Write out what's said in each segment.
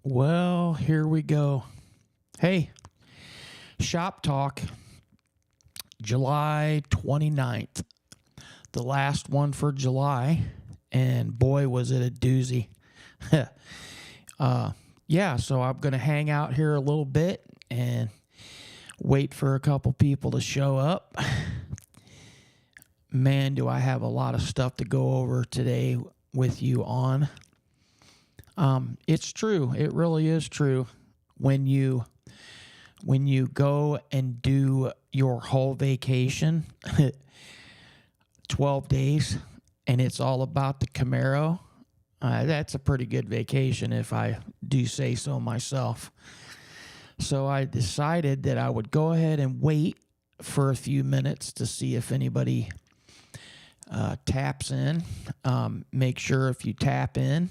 Well, here we go. Hey, Shop Talk, July 29th, the last one for July, and boy, was it a doozy. So I'm going to hang out here a little bit and wait for a couple people to show up. Man, do I have a lot of stuff to go over today with you on. It's true. It really is true. When you go and do your whole vacation, 12 days, and it's all about the Camaro, that's a pretty good vacation if I do say so myself. So I decided that I would go ahead and wait for a few minutes to see if anybody taps in. Make sure if you tap in,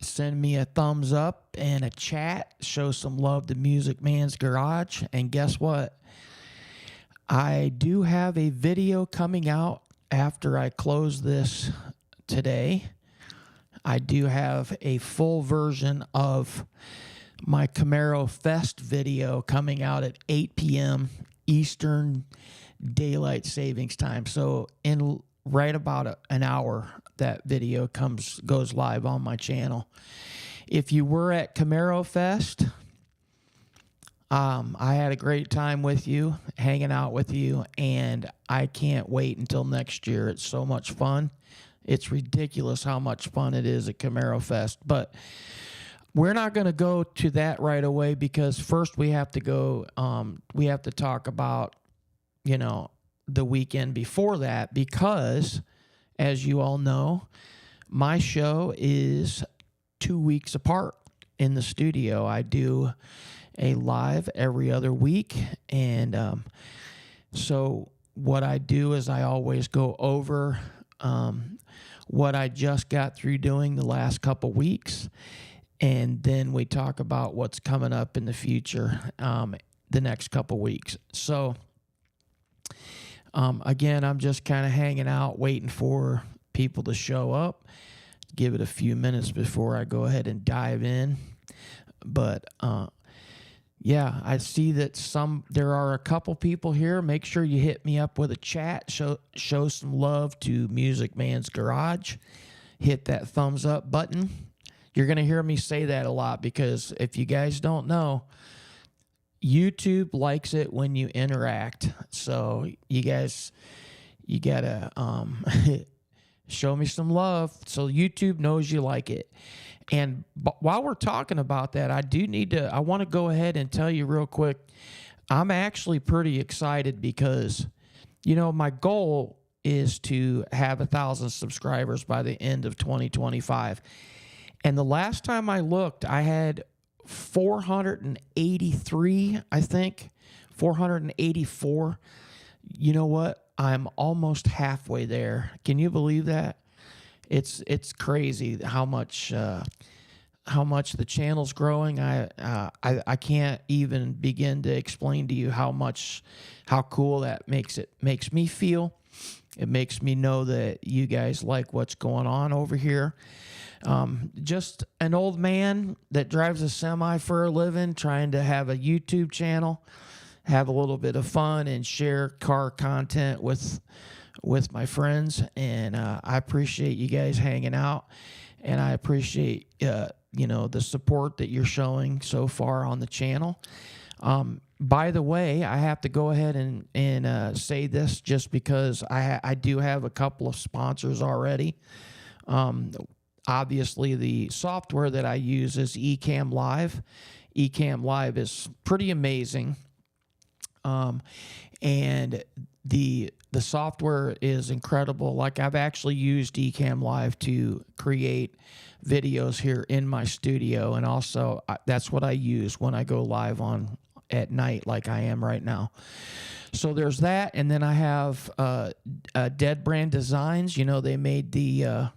send me a thumbs up and a chat. Show some love to Music Man's Garage. And guess what? I do have a video coming out after I close this today. I do have a full version of my Camaro Fest video coming out at 8 p.m. Eastern Daylight Savings Time. So in right about an hour, that video goes live on my channel. If you were at Camaro Fest, I had a great time with you, hanging out with you, and I can't wait until next year. It's so much fun. It's ridiculous how much fun it is at Camaro Fest. But we're not going to go to that right away because first we have to go, we have to talk about, the weekend before that because, as you all know, my show is 2 weeks apart in the studio. I do a live every other week, and so what I do is I always go over what I just got through doing the last couple weeks, and then we talk about what's coming up in the future the next couple weeks. So again, I'm just kind of hanging out, waiting for people to show up. Give it a few minutes before I go ahead and dive in. But I see that there are a couple people here. Make sure you hit me up with a chat. Show some love to Music Man's Garage. Hit that thumbs up button. You're going to hear me say that a lot because if you guys don't know, YouTube likes it when you interact. So you guys, you got to show me some love so YouTube knows you like it. And while we're talking about that, I want to go ahead and tell you real quick, I'm actually pretty excited because, my goal is to have 1,000 subscribers by the end of 2025. And the last time I looked, I had 483, I think, 484. You know what? I'm almost halfway there. Can you believe that? It's crazy how much the channel's growing. I can't even begin to explain to you how cool that makes me feel. It makes me know that you guys like what's going on over here. Just an old man that drives a semi for a living, trying to have a YouTube channel, have a little bit of fun, and share car content with my friends. And I appreciate you guys hanging out, and I appreciate the support that you're showing so far on the channel. By the way, I have to go ahead and say this just because I do have a couple of sponsors already. Obviously, the software that I use is Ecamm Live. Ecamm Live is pretty amazing, and the software is incredible. Like, I've actually used Ecamm Live to create videos here in my studio, and also that's what I use when I go live at night, like I am right now. So there's that, and then I have Dead Brand Designs. They made the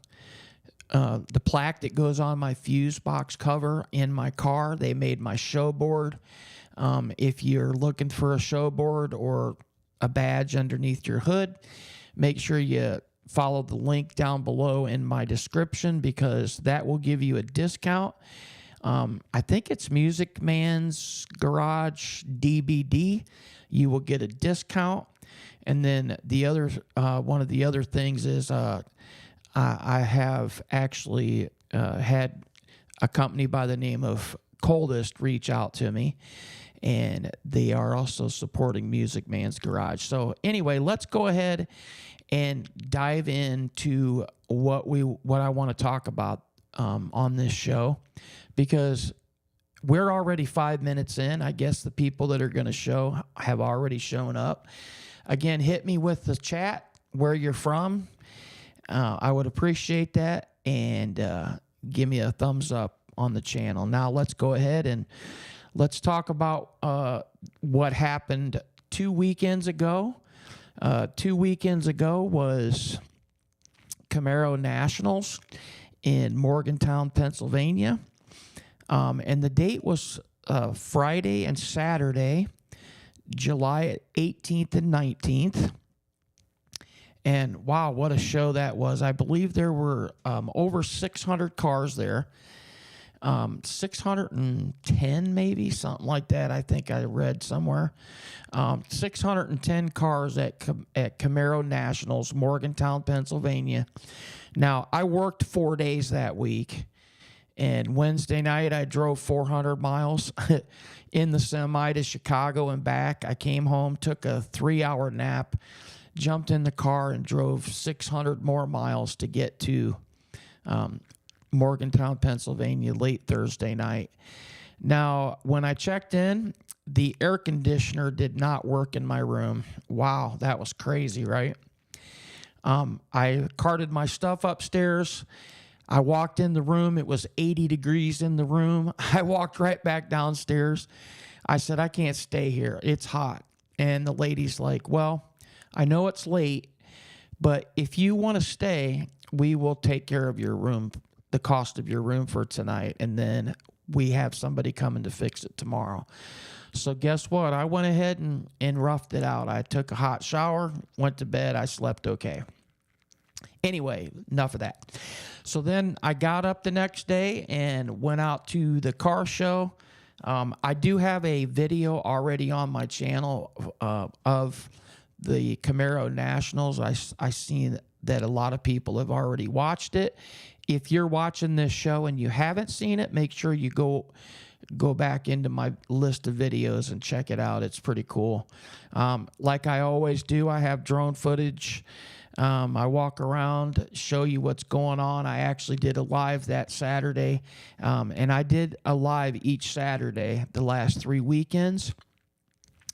plaque that goes on my fuse box cover in my car. They made my show board. If you're looking for a show board or a badge underneath your hood, make sure you follow the link down below in my description because that will give you a discount. I think it's Music Man's Garage DBD. You will get a discount. And then the other one of the other things is I have actually had a company by the name of Coldest reach out to me, and they are also supporting Music Man's Garage. So anyway, let's go ahead and dive into what I want to talk about on this show, because we're already 5 minutes in. I guess the people that are going to show have already shown up. Again, hit me with the chat where you're from. I would appreciate that, and give me a thumbs up on the channel. Now let's go ahead and let's talk about what happened 2 weekends ago. 2 weekends ago was Camaro Nationals in Morgantown, Pennsylvania. And the date was Friday and Saturday, July 18th and 19th. And wow, what a show that was. I believe there were over 600 cars there. 610 maybe, something like that. I think I read somewhere. 610 cars at Camaro Nationals, Morgantown, Pennsylvania. Now, I worked 4 days that week. And Wednesday night, I drove 400 miles in the semi to Chicago and back. I came home, took a 3-hour nap, jumped in the car, and drove 600 more miles to get to Morgantown, Pennsylvania, late Thursday night. Now, when I checked in, the air conditioner did not work in my room. Wow, that was crazy, right? I carted my stuff upstairs. I walked in the room. It was 80 degrees in the room. I walked right back downstairs. I said, I can't stay here. It's hot. And the lady's like, well, I know it's late, but if you want to stay, we will take care of your room, the cost of your room for tonight, and then we have somebody coming to fix it tomorrow. So guess what? I went ahead and roughed it out. I took a hot shower, went to bed. I slept okay. Anyway, enough of that. So then I got up the next day and went out to the car show. I do have a video already on my channel of the Camaro Nationals. I seen that a lot of people have already watched it. If you're watching this show and you haven't seen it, make sure you go back into my list of videos and check it out. It's pretty cool. Like I always do, I have drone footage. I walk around, show you what's going on. I actually did a live that Saturday, and I did a live each Saturday the last 3 weekends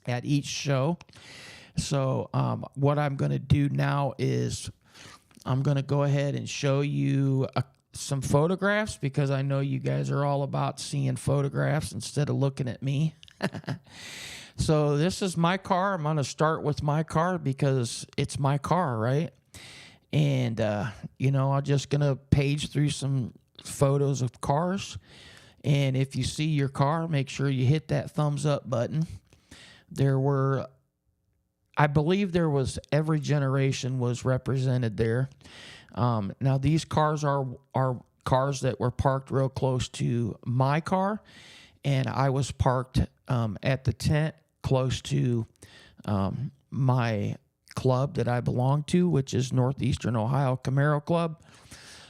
at each show. So what I'm going to do now is I'm going to go ahead and show you some photographs, because I know you guys are all about seeing photographs instead of looking at me. So this is my car. I'm going to start with my car because it's my car, right? And, I'm just going to page through some photos of cars. And if you see your car, make sure you hit that thumbs up button. I believe there was every generation was represented there. Now, these cars are cars that were parked real close to my car, and I was parked at the tent close to my club that I belong to, which is Northeastern Ohio Camaro Club.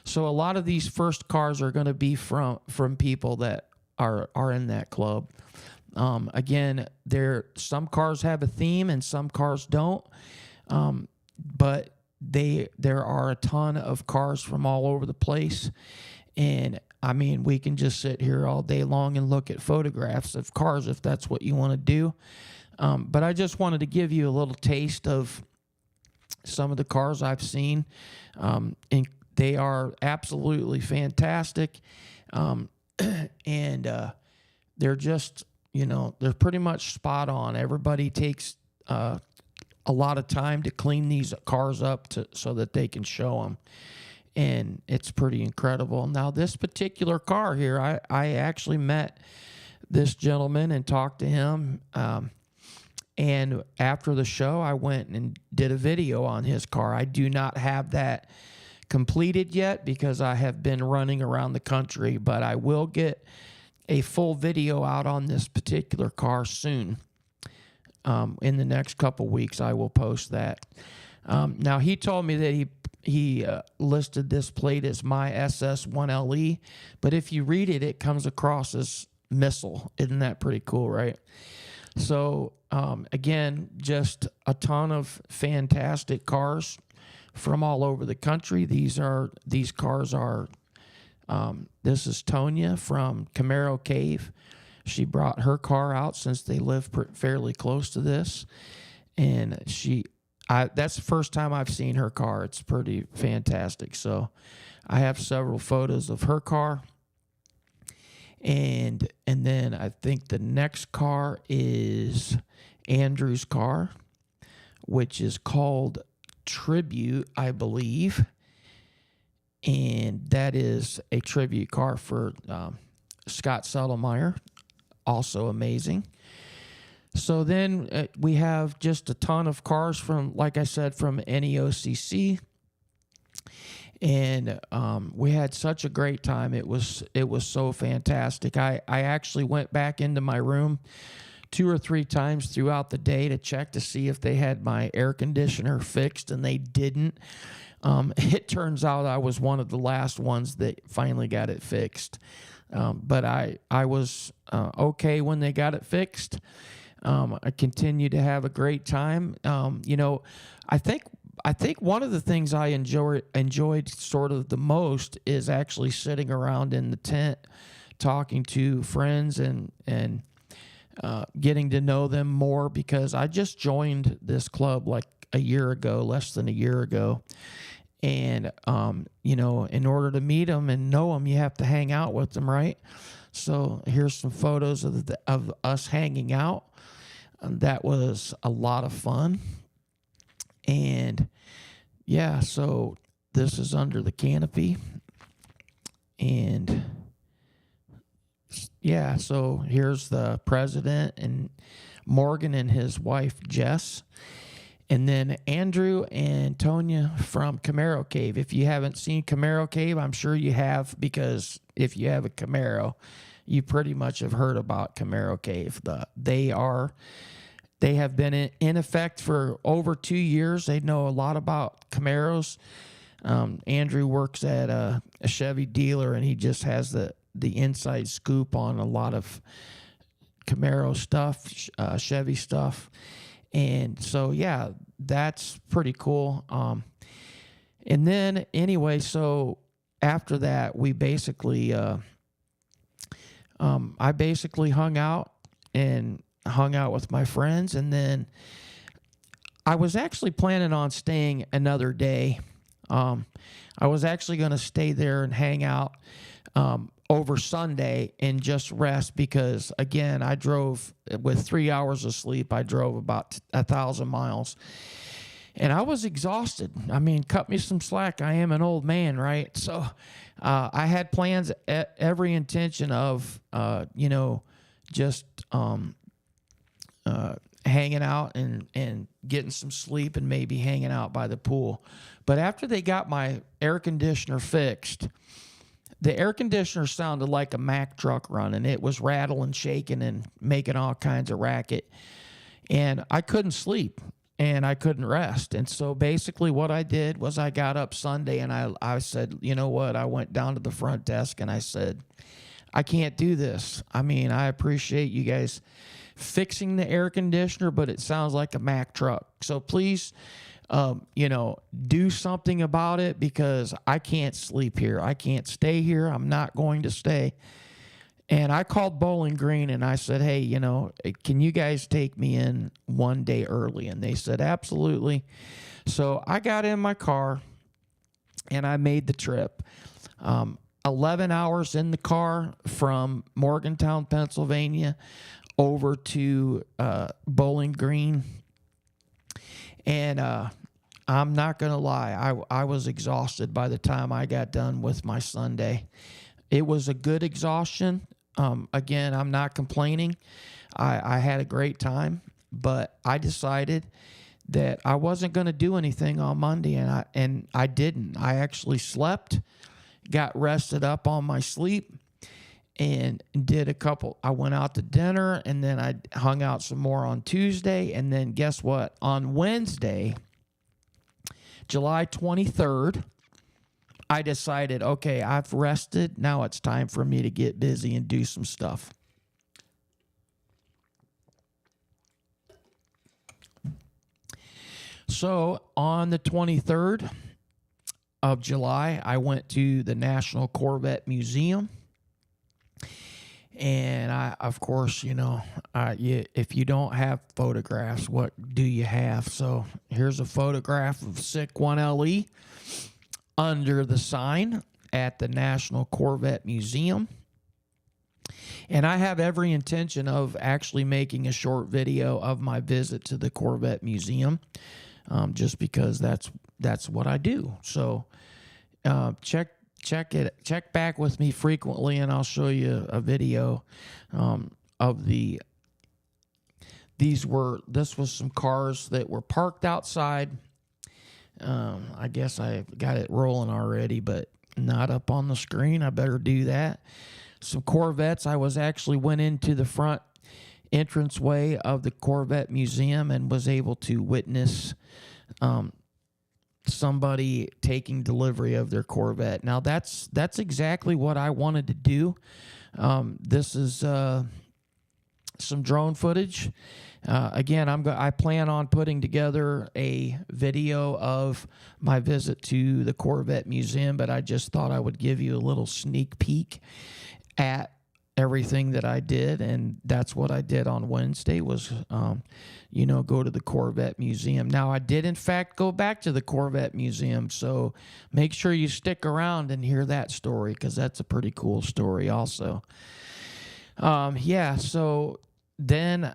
So a lot of these first cars are going to be from people that are in that club. Again, some cars have a theme and some cars don't, but there are a ton of cars from all over the place, and I mean, we can just sit here all day long and look at photographs of cars if that's what you want to do. But I just wanted to give you a little taste of some of the cars I've seen, and they are absolutely fantastic, and they're just, they're pretty much spot on. Everybody takes a lot of time to clean these cars up so that they can show them. And it's pretty incredible. Now, this particular car here, I actually met this gentleman and talked to him. And after the show, I went and did a video on his car. I do not have that completed yet because I have been running around the country, but I will get a full video out on this particular car soon. In the next couple weeks, I will post that. Now, he told me that he listed this plate as my SS1LE, but if you read it, it comes across as missile. Isn't that pretty cool, right? So, again, just a ton of fantastic cars from all over the country. These cars are, this is Tonya from Camaro Cave. She brought her car out since they live fairly close to this. And that's the first time I've seen her car. It's pretty fantastic. So I have several photos of her car. And then I think the next car is Andrew's car, which is called Tribute, I believe. And that is a tribute car for Scott Settlemeyer. Also amazing. So then we have just a ton of cars from, like I said, from NEOCC. And we had such a great time. It was so fantastic. I actually went back into my room 2 or 3 times throughout the day to check to see if they had my air conditioner fixed, and they didn't. It turns out I was one of the last ones that finally got it fixed. But I was okay when they got it fixed. I continued to have a great time. I think one of the things I enjoyed sort of the most is actually sitting around in the tent, talking to friends and getting to know them more, because I just joined this club like less than a year ago. And, in order to meet them and know them, you have to hang out with them, right? So here's some photos of us hanging out. That was a lot of fun. And, yeah, so this is under the canopy. And, yeah, so here's the president and Morgan and his wife, Jess. And then Andrew and Tonya from Camaro Cave. If you haven't seen Camaro Cave, I'm sure you have, because if you have a Camaro, you pretty much have heard about Camaro Cave. They have been in effect for over 2 years. They know a lot about Camaros. Andrew works at a Chevy dealer, and he just has the inside scoop on a lot of Camaro stuff, Chevy stuff. And so, yeah, that's pretty cool. And then, anyway, so after that, we basically, I basically hung out with my friends. And then I was actually planning on staying another day. I was actually going to stay there and hang out over Sunday and just rest, because, again, I drove with 3 hours of sleep. I drove about 1,000 miles, and I was exhausted. I mean, cut me some slack. I am an old man, right? So I had plans, every intention of, just hanging out and getting some sleep and maybe hanging out by the pool. But after they got my air conditioner fixed, the air conditioner sounded like a Mack truck running. It was rattling, shaking, and making all kinds of racket. And I couldn't sleep, and I couldn't rest. And so basically what I did was I got up Sunday, and I said, you know what? I went down to the front desk, and I said, I can't do this. I mean, I appreciate you guys fixing the air conditioner, but it sounds like a Mack truck. So please, do something about it, because I can't sleep here. I can't stay here. I'm not going to stay. And I called Bowling Green and I said, hey, can you guys take me in one day early? And they said, absolutely. So I got in my car and I made the trip. 11 hours in the car from Morgantown, Pennsylvania, over to Bowling Green. And I'm not going to lie, I was exhausted by the time I got done with my Sunday. It was a good exhaustion. Again, I'm not complaining. I had a great time, but I decided that I wasn't going to do anything on Monday, and I didn't. I actually slept, got rested up on my sleep, and did a couple. I went out to dinner, and then I hung out some more on Tuesday. And then guess what? On Wednesday, July 23rd, I decided, okay, I've rested. Now it's time for me to get busy and do some stuff. So on the 23rd of July, I went to the National Corvette Museum. And I, of course, if you don't have photographs, what do you have? So here's a photograph of SICK 1LE under the sign at the National Corvette Museum. And I have every intention of actually making a short video of my visit to the Corvette Museum, just because that's what I do. So check back with me frequently, and I'll show you a video of this was some cars that were parked outside. I guess I got it rolling already, but not up on the screen. I better do that. Some Corvettes. I went into the front entranceway of the Corvette Museum and was able to witness somebody taking delivery of their Corvette. Now that's exactly what I wanted to do. This is some drone footage. Again, I plan on putting together a video of my visit to the Corvette Museum, but I just thought I would give you a little sneak peek at everything that I did, and that's what I did on Wednesday was, go to the Corvette Museum. Now, I did, in fact, go back to the Corvette Museum, so make sure you stick around and hear that story, because that's a pretty cool story also. So then,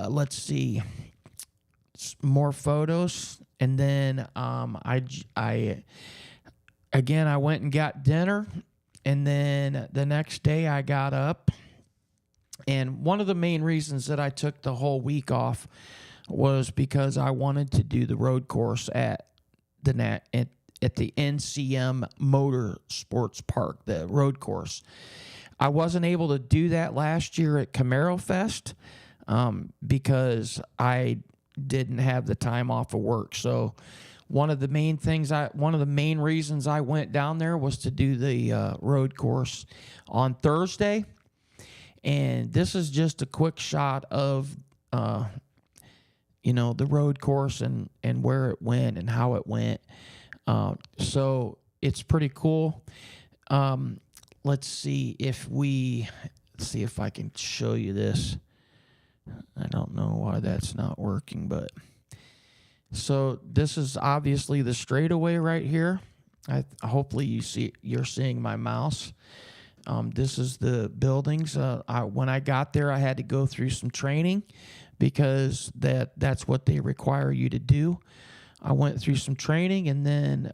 let's see, more photos, and then I went and got dinner. And then the next day I got up, and one of the main reasons that I took the whole week off was because I wanted to do the road course at the NCM Motor Sports Park, the road course. I wasn't able to do that last year at Camaro Fest because I didn't have the time off of work. So one of the main reasons I went down there was to do the road course on Thursday. And this is just a quick shot of, the road course and where it went and how it went. So it's pretty cool. Let's see if I can show you this. I don't know why that's not working, but... So this is obviously the straightaway right here. Hopefully you're seeing my mouse. This is the buildings. When I got there, I had to go through some training because that's what they require you to do. I went through some training, and then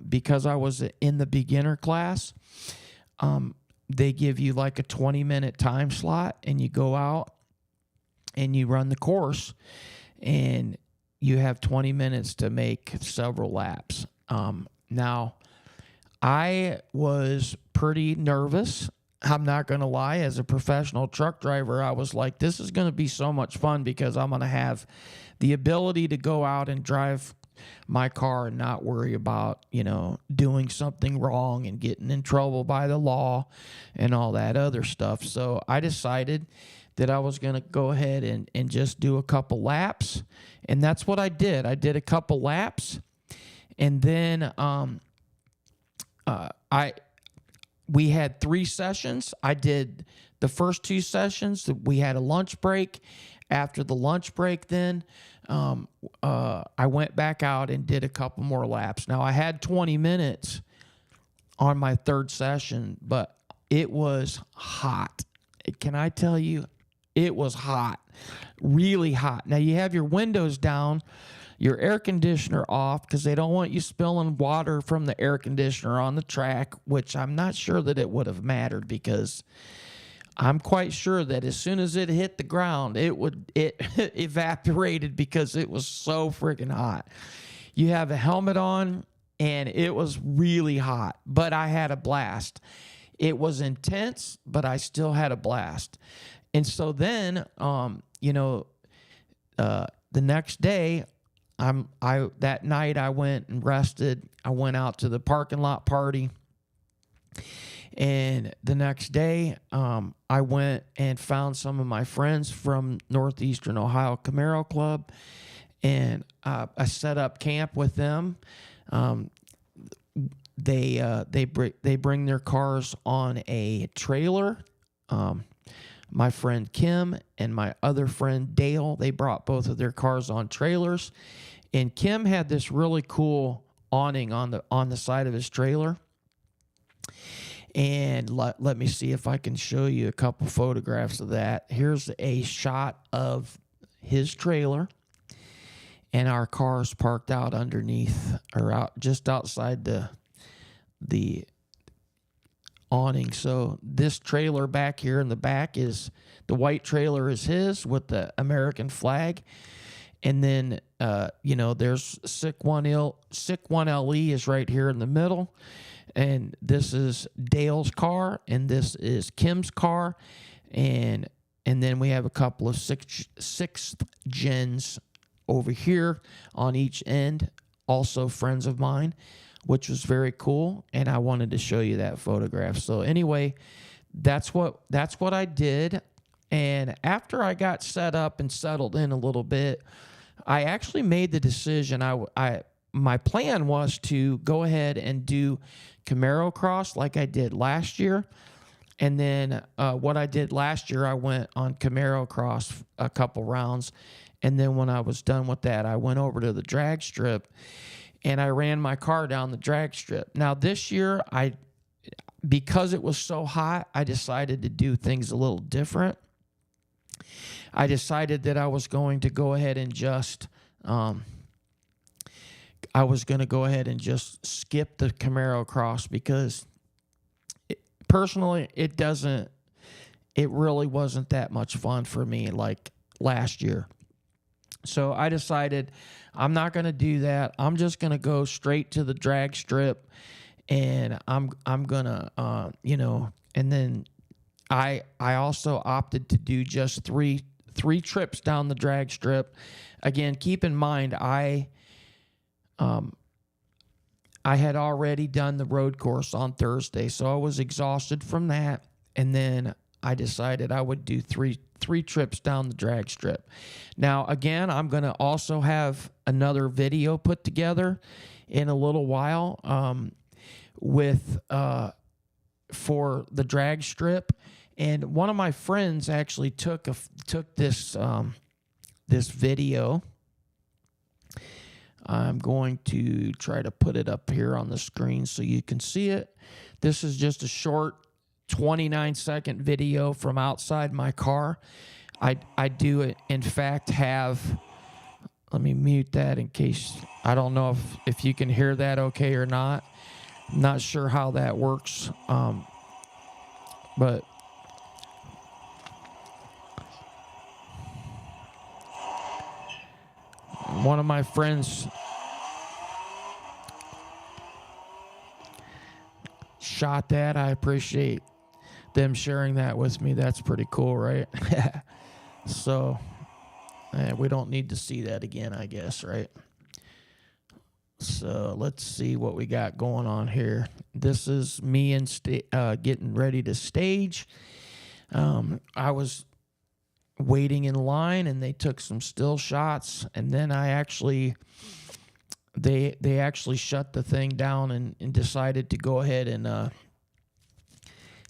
because I was in the beginner class, they give you like a 20-minute time slot, and you go out and you run the course, and you have 20 minutes to make several laps. Now, I was pretty nervous. I'm not going to lie. As a professional truck driver, I was like, this is going to be so much fun because I'm going to have the ability to go out and drive my car and not worry about, doing something wrong and getting in trouble by the law and all that other stuff. So I decided that I was going to go ahead and just do a couple laps. And that's what I did. I did a couple laps. And then we had 3 sessions. I did the first 2 sessions. We had a lunch break. After the lunch break, then I went back out and did a couple more laps. Now, I had 20 minutes on my 3rd session, but it was hot. Can I tell you? It was hot, really hot. Now, you have your windows down, your air conditioner off, because they don't want you spilling water from the air conditioner on the track, which I'm not sure that it would have mattered, because I'm quite sure that as soon as it hit the ground, it evaporated because it was so freaking hot. You have a helmet on, and it was really hot, but I had a blast. It was intense, but I still had a blast. And so then, the next day, that night I went and rested. I went out to the parking lot party. And the next day, I went and found some of my friends from Northeastern Ohio Camaro Club, and I set up camp with them. They bring their cars on a trailer. My friend Kim and my other friend Dale, they brought both of their cars on trailers, and Kim had this really cool awning on the side of his trailer. And let me see if I can show you a couple photographs of that. Here's a shot of his trailer, and our car's parked out underneath, or out just outside the awning. So this trailer back here in the back is the white trailer is his with the American flag. And then, there's SIC 1LE is right here in the middle. And this is Dale's car, and this is Kim's car. And then we have a couple of sixth gens over here on each end, also friends of mine, which was very cool. And I wanted to show you that photograph. So anyway, that's what I did. And after I got set up and settled in a little bit, I actually made the decision. My plan was to go ahead and do Camaro Cross like I did last year. And then what I did last year, I went on Camaro Cross a couple rounds. And then when I was done with that, I went over to the drag strip and I ran my car down the drag strip. Now this year, because it was so hot, I decided to do things a little different. I decided that I was going to go ahead and just skip the Camaro Cross because personally, it really wasn't that much fun for me like last year. So I decided I'm not going to do that. I'm just going to go straight to the drag strip, and I'm going to, and then I also opted to do just three trips down the drag strip. Again, keep in mind, I had already done the road course on Thursday, so I was exhausted from that. And then I decided I would do three trips down the drag strip. Now, again, I'm going to also have another video put together in a little while for the drag strip. And one of my friends actually took this video. I'm going to try to put it up here on the screen so you can see it. This is just a short 29-second video from outside my car. I do it, in fact, let me mute that in case, I don't know if you can hear that okay or not. I'm not sure how that works, but one of my friends shot that. I appreciate them sharing that with me. That's pretty cool, right? So we don't need to see that again, I guess, right? So let's see what we got going on here. This is me and getting ready to stage. I was waiting in line, and they took some still shots, and then they actually shut the thing down and decided to go ahead and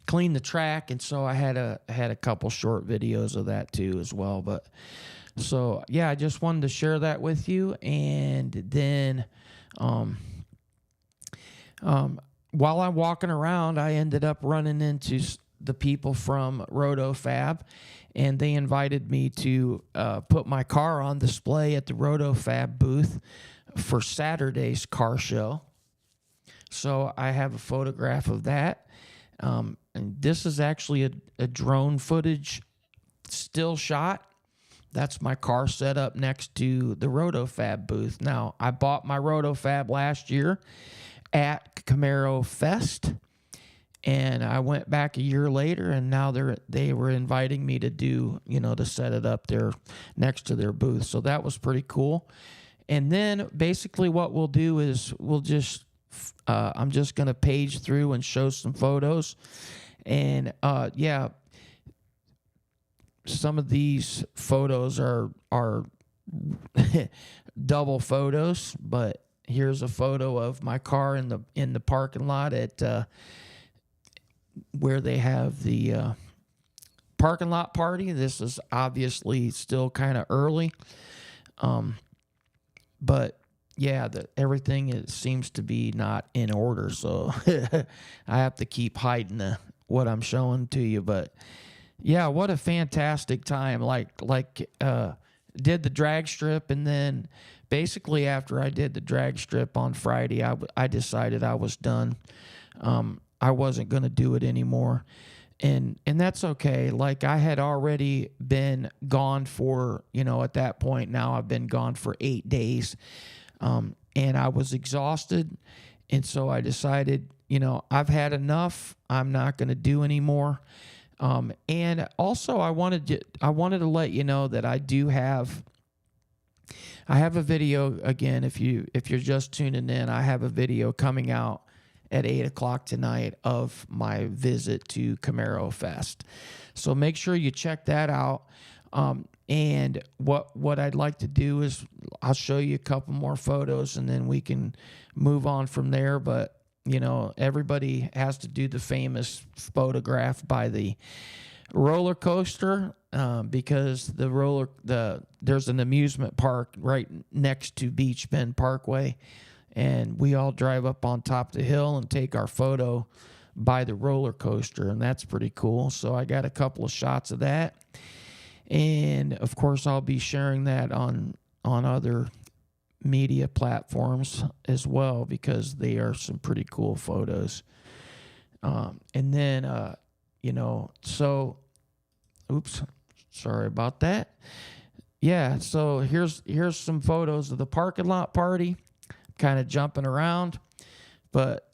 clean the track. And so I had a couple short videos of that too as well. But so yeah, I just wanted to share that with you. And then while I'm walking around, I ended up running into the people from RotoFab, and they invited me to put my car on display at the RotoFab booth for Saturday's car show. So I have a photograph of that. And this is actually a drone footage still shot. That's my car set up next to the RotoFab booth. Now, I bought my RotoFab last year at Camaro Fest, And I went back a year later, and now they were inviting me to do, to set it up there next to their booth. So that was pretty cool. And then basically what we'll do is I'm just going to page through and show some photos. And yeah, some of these photos are double photos, but here's a photo of my car in the parking lot at where they have the parking lot party. This is obviously still kind of early, but yeah, everything seems to be not in order, so I have to keep hiding what I'm showing to you. But yeah, what a fantastic time! Did the drag strip, and then basically after I did the drag strip on Friday, I decided I was done. I wasn't going to do it anymore. And that's okay. Like, I had already been gone for, at that point now I've been gone for 8 days. And I was exhausted. And so I decided, I've had enough. I'm not going to do anymore. And also I wanted to let you know that I have a video. Again, if you're just tuning in, I have a video coming out at 8 o'clock tonight of my visit to Camaro Fest. So make sure you check that out. And what I'd like to do is I'll show you a couple more photos, and then we can move on from there. But, everybody has to do the famous photograph by the roller coaster, because there's an amusement park right next to Beach Bend Parkway. And we all drive up on top of the hill and take our photo by the roller coaster, and that's pretty cool. So I got a couple of shots of that. And, of course, I'll be sharing that on other media platforms as well, because they are some pretty cool photos. And then, so, oops, sorry about that. Yeah, so here's some photos of the parking lot party. Kind of jumping around, but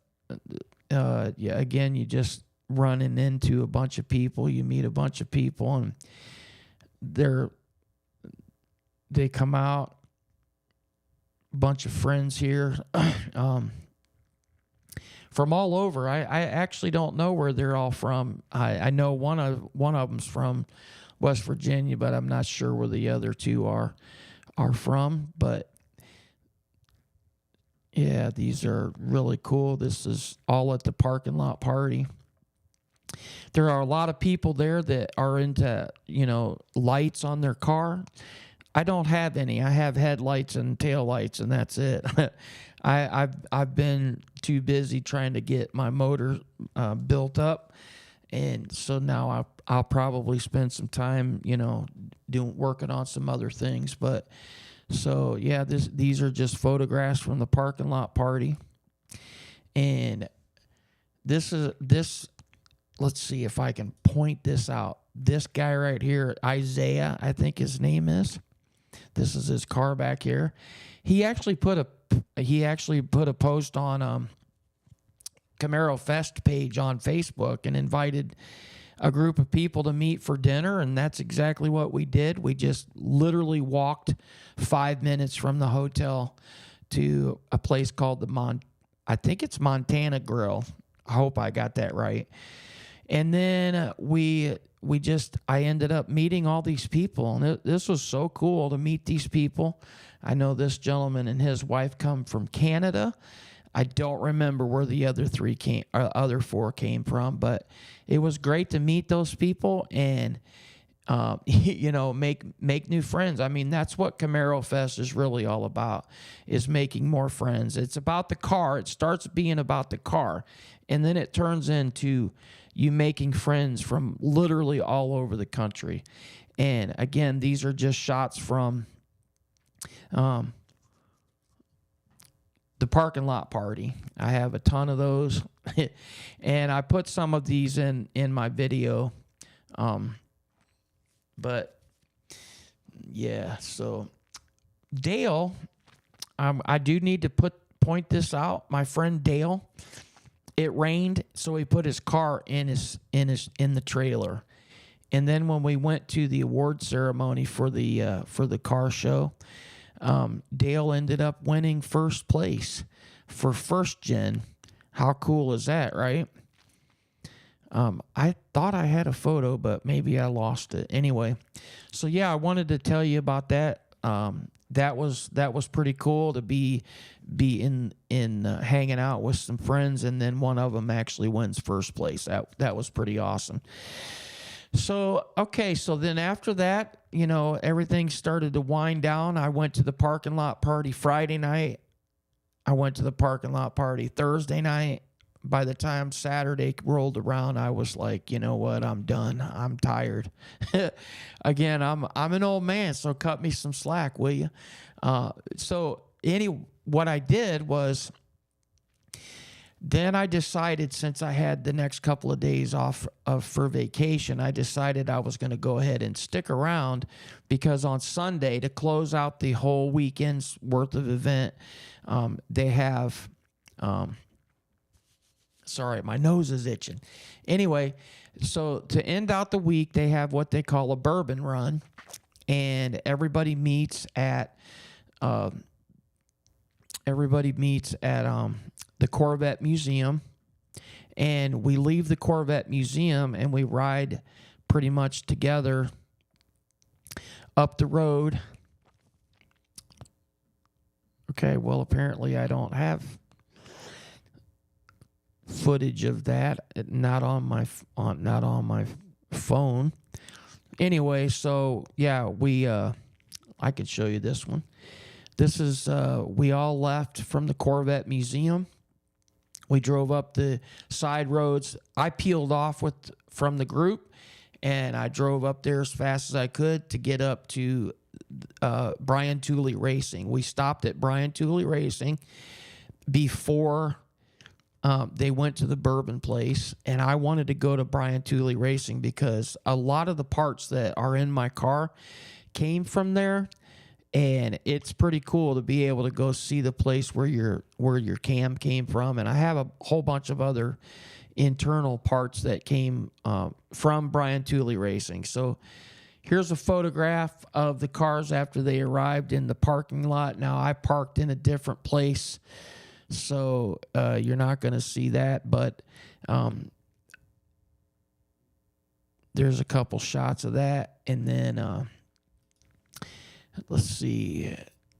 yeah, again, you just running into a bunch of people. You meet a bunch of people, and they come out. Bunch of friends here, from all over. I actually don't know where they're all from. I know one of them's from West Virginia, but I'm not sure where the other two are from. But yeah, these are really cool. This is all at the parking lot party. There are a lot of people there that are into, lights on their car. I don't have any. I have headlights and taillights, and that's it. I've been too busy trying to get my motor built up, and so now I'll probably spend some time, working on some other things. But so yeah, these are just photographs from the parking lot party, and this. Let's see if I can point this out. This guy right here, Isaiah, I think his name is. This is his car back here. He actually put a post on Camaro Fest page on Facebook and invited a group of people to meet for dinner, and that's exactly what we did. We just literally walked 5 minutes from the hotel to a place called I think it's Montana Grill. I hope I got that right. And then I ended up meeting all these people, and this was so cool to meet these people. I know this gentleman and his wife come from Canada. I don't remember where the other four came from, but it was great to meet those people and make new friends. I mean, that's what Camaro Fest is really all about, is making more friends. It's about the car. It starts being about the car, and then it turns into you making friends from literally all over the country. And again, these are just shots from the parking lot party. I have a ton of those, and I put some of these in my video. But yeah, so Dale, I do need to point this out. My friend Dale, it rained, so he put his car in the trailer. And then when we went to the award ceremony for the car show, Dale ended up winning first place for first gen. How cool is that, right? I thought I had a photo, but maybe I lost it. Anyway, so yeah, I wanted to tell you about that. That was pretty cool to be in hanging out with some friends, and then one of them actually wins first place. That was pretty awesome. So, okay, so then after that, everything started to wind down. I went to the parking lot party Friday night. I went to the parking lot party Thursday night. By the time Saturday rolled around, I was like, you know what? I'm done. I'm tired. Again, I'm an old man, so cut me some slack, will you? What I did was, then I decided, since I had the next couple of days off for vacation, I decided I was going to go ahead and stick around, because on Sunday, to close out the whole weekend's worth of event, they have, sorry, my nose is itching. Anyway, so to end out the week, they have what they call a bourbon run, and everybody meets at the Corvette Museum, and we leave the Corvette Museum and we ride pretty much together up the road. Okay, well, apparently I don't have footage of that, not on my phone. Anyway, so yeah, I could show you this one. This is we all left from the Corvette Museum. We drove up the side roads. I peeled off from the group, and I drove up there as fast as I could to get up to Brian Tooley Racing. We stopped at Brian Tooley Racing before they went to the bourbon place, and I wanted to go to Brian Tooley Racing because a lot of the parts that are in my car came from there. And it's pretty cool to be able to go see the place where your cam came from. And I have a whole bunch of other internal parts that came from Brian Tooley Racing. So here's a photograph of the cars after they arrived in the parking lot. Now, I parked in a different place, so you're not going to see that. But there's a couple shots of that. And then... let's see.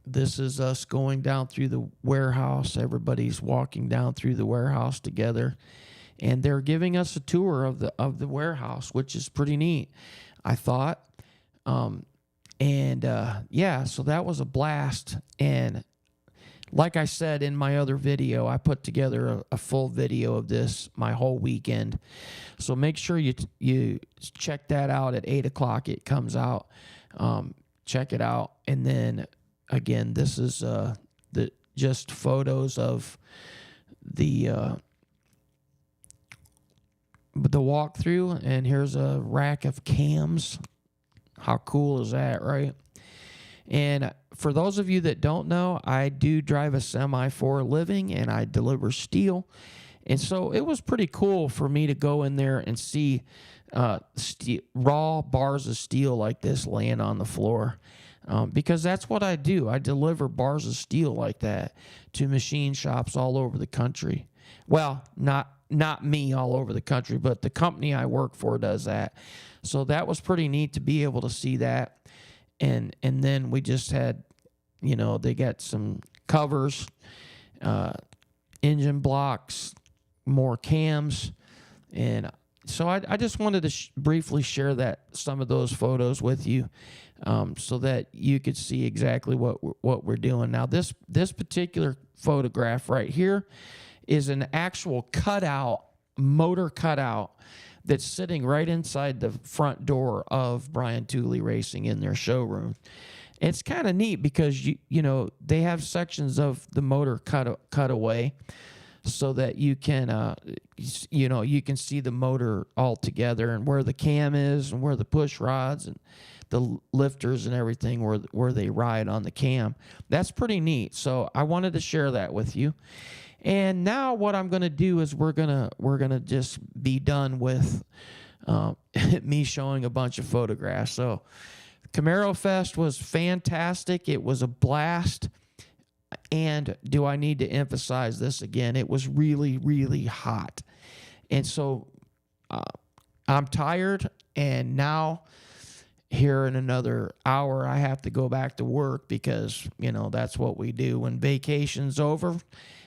This is us going down through the warehouse. Everybody's walking down through the warehouse together, and they're giving us a tour of the warehouse, which is pretty neat, I thought. Yeah, so that was a blast. And like I said in my other video, I put together a full video of this my whole weekend. So make sure you check that out at 8 o'clock. It comes out. Check it out. And then again, this is just photos of the walkthrough, and here's a rack of cams. How cool is that, right? And for those of you that don't know, I do drive a semi for a living, and I deliver steel. And so it was pretty cool for me to go in there and see raw bars of steel like this laying on the floor, because that's what I do. I deliver bars of steel like that to machine shops all over the country. Well, not me all over the country, but the company I work for does that. So that was pretty neat to be able to see that. And then we just had, they got some covers, engine blocks, more cams, and so I just wanted to briefly share some of those photos with you, so that you could see exactly what we're doing. Now, this particular photograph right here is an actual motor cutout that's sitting right inside the front door of Brian Tooley Racing in their showroom. It's kind of neat because they have sections of the motor cut away, so that you can you can see the motor all together, and where the cam is, and where the push rods and the lifters and everything where they ride on the cam. That's pretty neat. So I wanted to share that with you. And now what I'm going to do is we're gonna just be done with me showing a bunch of photographs. So Camaro Fest was fantastic. It was a blast. And do I need to emphasize this again? It was really, really hot. And so uh, I'm tired. And now, here in another hour, I have to go back to work because, that's what we do when vacation's over.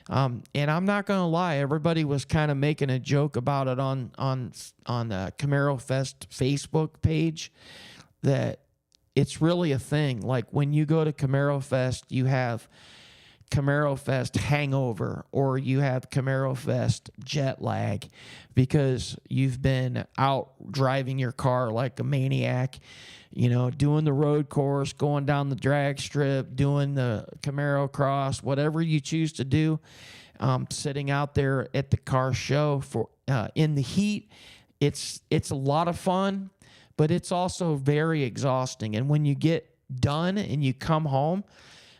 And I'm not going to lie, everybody was kind of making a joke about it on the Camaro Fest Facebook page, that it's really a thing. Like when you go to Camaro Fest, you have Camaro Fest hangover, or you have Camaro Fest jet lag because you've been out driving your car like a maniac, doing the road course, going down the drag strip, doing the Camaro cross, whatever you choose to do, sitting out there at the car show for in the heat. It's a lot of fun, but it's also very exhausting. And when you get done and you come home,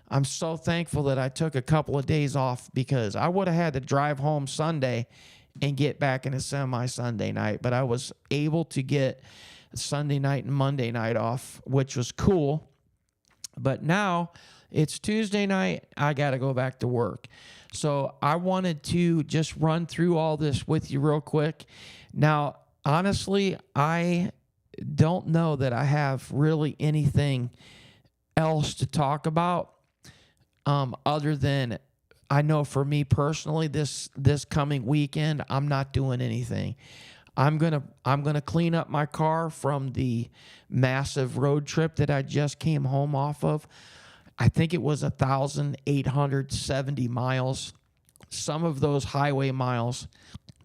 I'm so thankful that I took a couple of days off, because I would have had to drive home Sunday and get back in a semi Sunday night. But I was able to get Sunday night and Monday night off, which was cool. But now it's Tuesday night. I got to go back to work. So I wanted to just run through all this with you real quick. Now, honestly, I don't know that I have really anything else to talk about. Other than, I know for me personally, this coming weekend, I'm not doing anything. I'm gonna clean up my car from the massive road trip that I just came home off of. I think it was 1,870 miles. Some of those highway miles,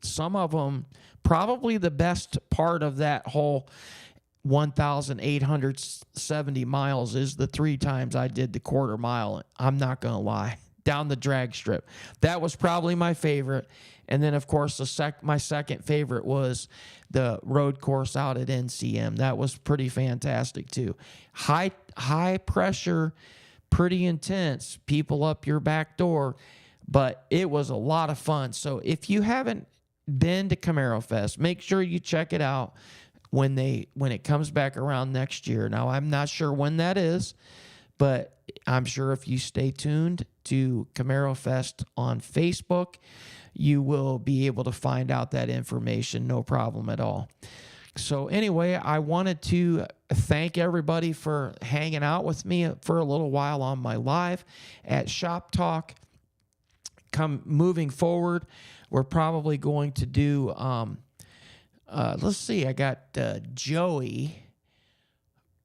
some of them, probably the best part of that whole 1,870 miles is the 3 times I did the quarter mile. I'm not going to lie. Down the drag strip. That was probably my favorite. And then, of course, my second favorite was the road course out at NCM. That was pretty fantastic, too. High pressure, pretty intense, people up your back door. But it was a lot of fun. So if you haven't been to Camaro Fest, make sure you check it out when it comes back around next year. Now, I'm not sure when that is, but I'm sure if you stay tuned to Camaro Fest on Facebook, you will be able to find out that information, no problem at all. So anyway, I wanted to thank everybody for hanging out with me for a little while on my live at Shop Talk. Moving forward, we're probably going to do... let's see. I got Joey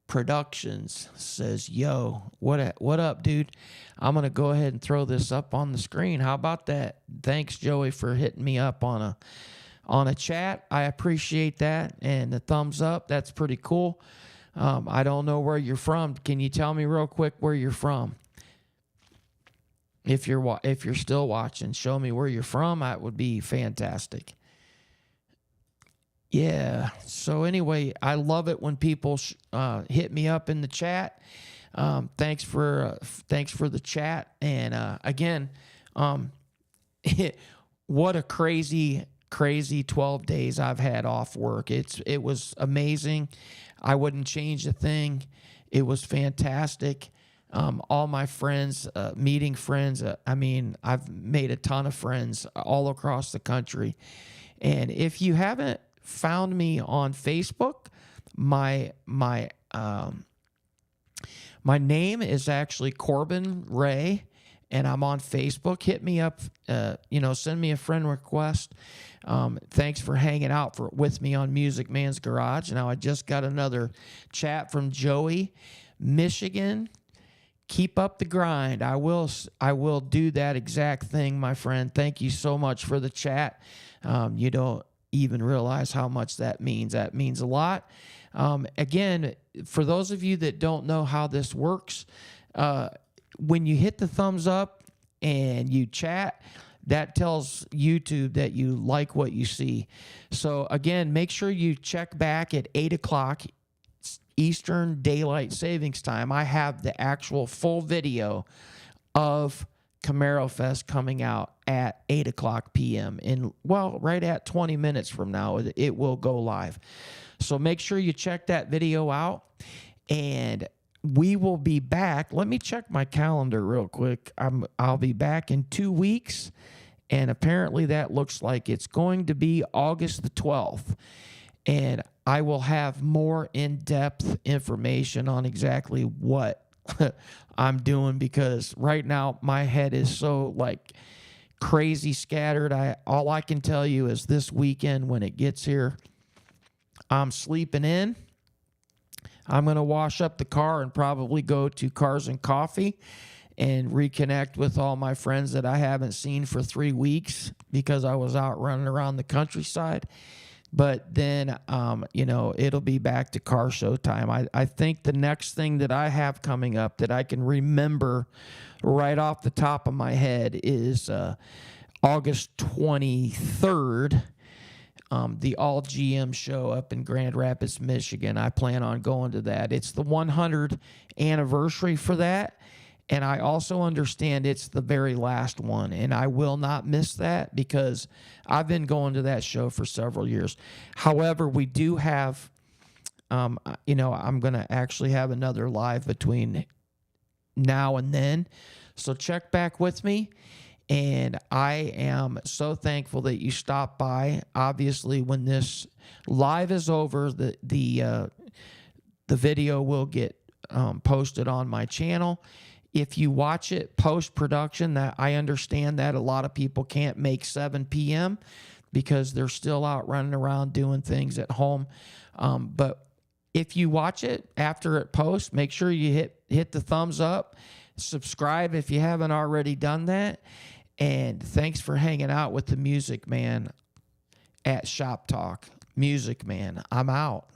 Productions says, "Yo, what up, dude? I'm gonna go ahead and throw this up on the screen. How about that? Thanks, Joey, for hitting me up on a chat. I appreciate that, and the thumbs up. That's pretty cool. I don't know where you're from. Can you tell me real quick where you're from? If you're still watching, show me where you're from. That would be fantastic." Yeah. So anyway, I love it when people hit me up in the chat. Thanks for the chat. And again, what a crazy 12 days I've had off work. It was amazing. I wouldn't change a thing. It was fantastic. All my friends, meeting friends. I've made a ton of friends all across the country. And if you haven't found me on Facebook, my name is actually Corbin Ray, and I'm on Facebook. Hit me up, send me a friend request. Thanks for hanging out with me on Music Man's Garage. Now I just got another chat from Joey, Michigan. Keep up the grind. I will do that exact thing, my friend. Thank you so much for the chat. You don't even realize how much that means. That means a lot. Again, for those of you that don't know how this works, when you hit the thumbs up and you chat, that tells YouTube that you like what you see. So again, make sure you check back at 8 o'clock Eastern Daylight Savings Time. I have the actual full video of Camaro Fest coming out at 8 o'clock p.m. And, well, right at 20 minutes from now, it will go live. So make sure you check that video out. And we will be back. Let me check my calendar real quick. I'll be back in 2 weeks. And apparently that looks like it's going to be August the 12th. And I will have more in-depth information on exactly what I'm doing, because right now my head is so like crazy scattered. All I can tell you is this weekend when it gets here, I'm sleeping in. I'm going to wash up the car and probably go to Cars and Coffee and reconnect with all my friends that I haven't seen for 3 weeks because I was out running around the countryside. But then, it'll be back to car show time. I think the next thing that I have coming up that I can remember right off the top of my head is August 23rd, the All GM show up in Grand Rapids, Michigan. I plan on going to that. It's the 100th anniversary for that. And I also understand it's the very last one, and I will not miss that because I've been going to that show for several years. However, we do have, I'm going to actually have another live between now and then. So check back with me. And I am so thankful that you stopped by. Obviously, when this live is over, the video will get posted on my channel. If you watch it post-production, that I understand that a lot of people can't make 7 p.m. because they're still out running around doing things at home. But if you watch it after it posts, make sure you hit the thumbs up, subscribe if you haven't already done that. And thanks for hanging out with the Music Man at Shop Talk. Music Man, I'm out.